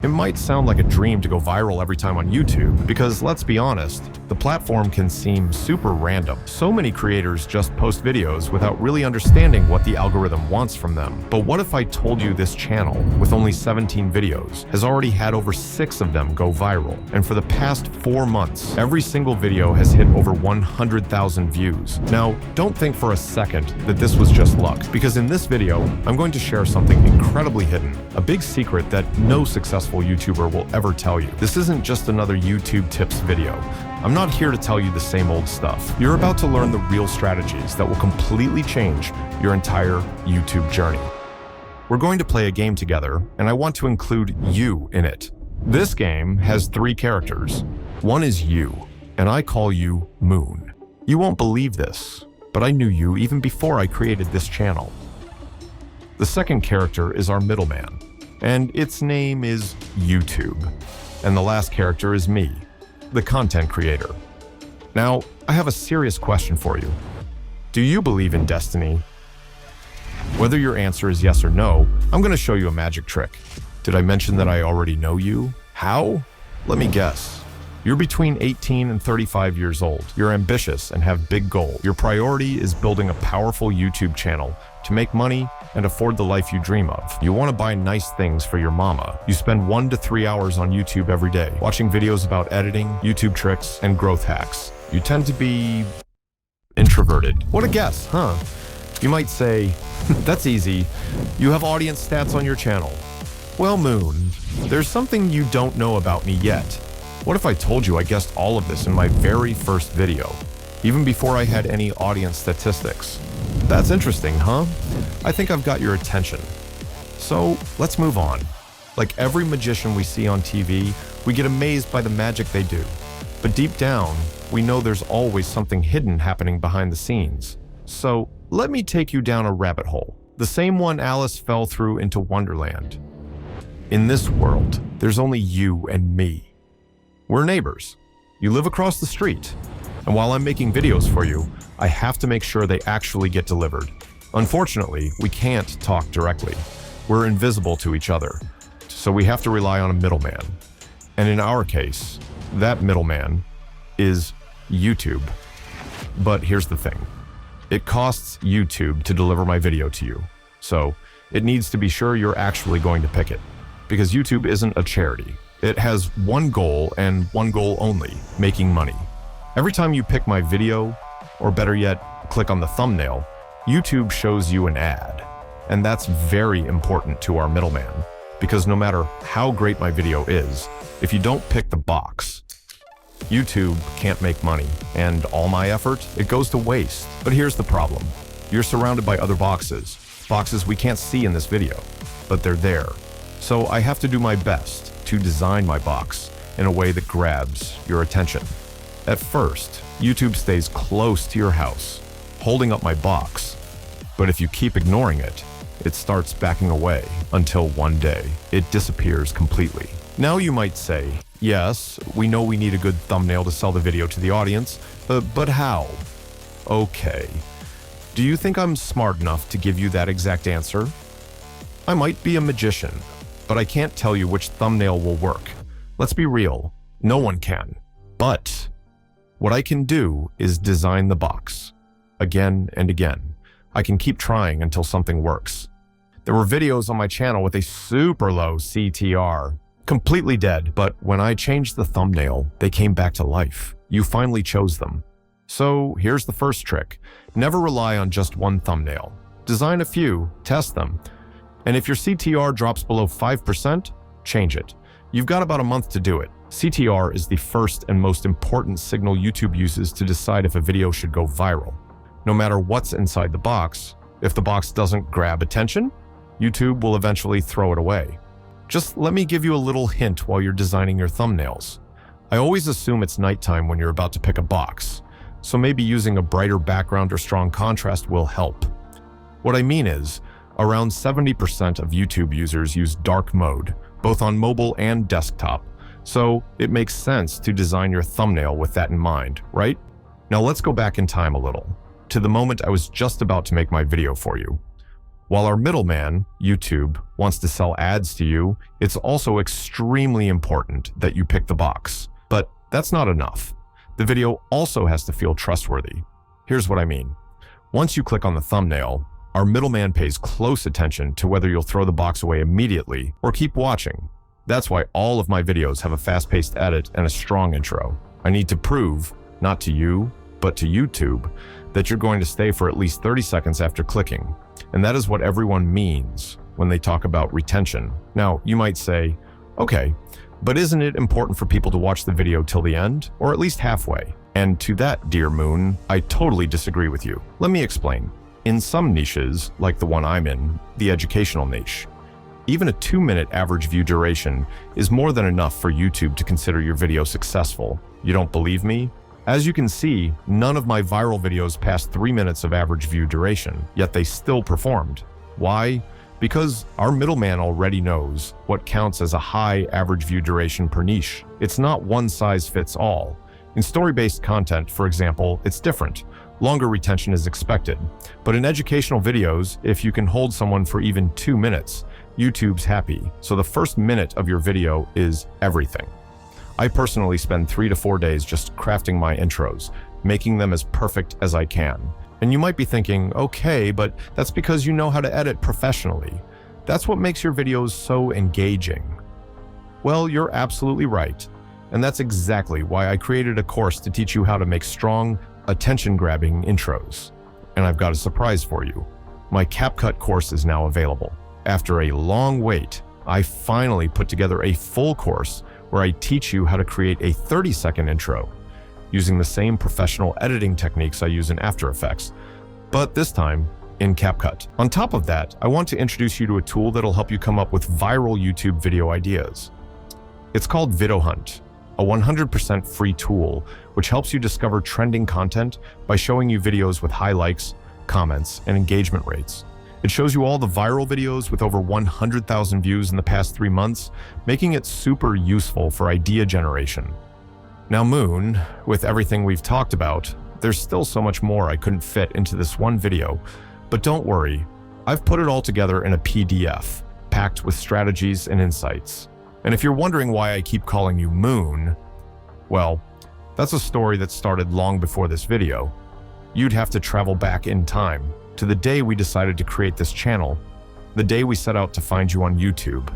It might sound like a dream to go viral every time on YouTube, because let's be honest, the platform can seem super random. So many creators just post videos without really understanding what the algorithm wants from them. But what if I told you this channel, with only 17 videos, has already had over 6 of them go viral? And for the past 4 months, every single video has hit over 100,000 views. Now, don't think for a second that this was just luck, because in this video, I'm going to share something incredibly hidden, a big secret that no successful YouTuber will ever tell you. This isn't just another YouTube tips video. I'm not here to tell you the same old stuff. You're about to learn the real strategies that will completely change your entire YouTube journey. We're going to play a game together, and I want to include you in it. This game has 3 characters. One is you, and I call you Moon. You won't believe this, but I knew you even before I created this channel. The second character is our middleman, and its name is YouTube. And the last character is me, the content creator. Now, I have a serious question for you. Do you believe in destiny? Whether your answer is yes or no, I'm going to show you a magic trick. Did I mention that I already know you? How? Let me guess. You're between 18 and 35 years old. You're ambitious and have big goals. Your priority is building a powerful YouTube channel to make money and afford the life you dream of. You want to buy nice things for your mama. You spend 1 to 3 hours on YouTube every day, watching videos about editing, YouTube tricks, and growth hacks. You tend to be introverted. What a guess, huh? You might say, that's easy. You have audience stats on your channel. Well, Moon, there's something you don't know about me yet. What if I told you I guessed all of this in my very first video, even before I had any audience statistics? That's interesting, huh? I think I've got your attention. So let's move on. Like every magician we see on TV, we get amazed by the magic they do. But deep down, we know there's always something hidden happening behind the scenes. So let me take you down a rabbit hole, the same one Alice fell through into Wonderland. In this world, there's only you and me. We're neighbors. You live across the street. And while I'm making videos for you, I have to make sure they actually get delivered. Unfortunately, we can't talk directly. We're invisible to each other, so we have to rely on a middleman. And in our case, that middleman is YouTube. But here's the thing. It costs YouTube to deliver my video to you, so it needs to be sure you're actually going to pick it. Because YouTube isn't a charity. It has one goal and one goal only, making money. Every time you pick my video, or better yet, click on the thumbnail, YouTube shows you an ad. And that's very important to our middleman, because no matter how great my video is, if you don't pick the box, YouTube can't make money, and all my effort, it goes to waste. But here's the problem. You're surrounded by other boxes we can't see in this video, but they're there. So I have to do my best to design my box in a way that grabs your attention. At first, YouTube stays close to your house, holding up my box. But if you keep ignoring it, it starts backing away until one day it disappears completely. Now you might say, yes, we know we need a good thumbnail to sell the video to the audience, but how? Okay. Do you think I'm smart enough to give you that exact answer? I might be a magician, but I can't tell you which thumbnail will work. Let's be real, no one can. But what I can do is design the box. Again and again. I can keep trying until something works. There were videos on my channel with a super low CTR, completely dead, but when I changed the thumbnail, they came back to life. You finally chose them. So here's the first trick. Never rely on just one thumbnail. Design a few, test them, and if your CTR drops below 5%, change it. You've got about a month to do it. CTR is the first and most important signal YouTube uses to decide if a video should go viral. No matter what's inside the box, if the box doesn't grab attention, YouTube will eventually throw it away. Just let me give you a little hint while you're designing your thumbnails. I always assume it's nighttime when you're about to pick a box, so maybe using a brighter background or strong contrast will help. What I mean is, around 70% of YouTube users use dark mode, both on mobile and desktop, so it makes sense to design your thumbnail with that in mind, right? Now let's go back in time a little, to the moment I was just about to make my video for you. While our middleman, YouTube, wants to sell ads to you, it's also extremely important that you pick the box. But that's not enough. The video also has to feel trustworthy. Here's what I mean. Once you click on the thumbnail, our middleman pays close attention to whether you'll throw the box away immediately or keep watching. That's why all of my videos have a fast-paced edit and a strong intro. I need to prove, not to you, but to YouTube, that you're going to stay for at least 30 seconds after clicking. And that is what everyone means when they talk about retention. Now, you might say, okay, but isn't it important for people to watch the video till the end, or at least halfway? And to that, dear Moon, I totally disagree with you. Let me explain. In some niches, like the one I'm in, the educational niche, even a 2-minute average view duration is more than enough for YouTube to consider your video successful. You don't believe me? As you can see, none of my viral videos passed 3 minutes of average view duration, yet they still performed. Why? Because our middleman already knows what counts as a high average view duration per niche. It's not one size fits all. In story-based content, for example, it's different. Longer retention is expected. But in educational videos, if you can hold someone for even 2 minutes, YouTube's happy. So the first minute of your video is everything. I personally spend 3 to 4 days just crafting my intros, making them as perfect as I can. And you might be thinking, okay, but that's because you know how to edit professionally. That's what makes your videos so engaging. Well, you're absolutely right. And that's exactly why I created a course to teach you how to make strong, attention-grabbing intros. And I've got a surprise for you. My Capcut course is now available. After a long wait, I finally put together a full course where I teach you how to create a 30-second intro using the same professional editing techniques I use in After Effects, but this time in Capcut. On top of that, I want to introduce you to a tool that'll help you come up with viral YouTube video ideas. It's called VideoHunt, a 100% free tool which helps you discover trending content by showing you videos with high likes, comments, and engagement rates. It shows you all the viral videos with over 100,000 views in the past 3 months, making it super useful for idea generation. Now Moon, with everything we've talked about, there's still so much more I couldn't fit into this one video, but don't worry, I've put it all together in a PDF, packed with strategies and insights. And if you're wondering why I keep calling you Moon, well, that's a story that started long before this video. You'd have to travel back in time to the day we decided to create this channel, the day we set out to find you on YouTube.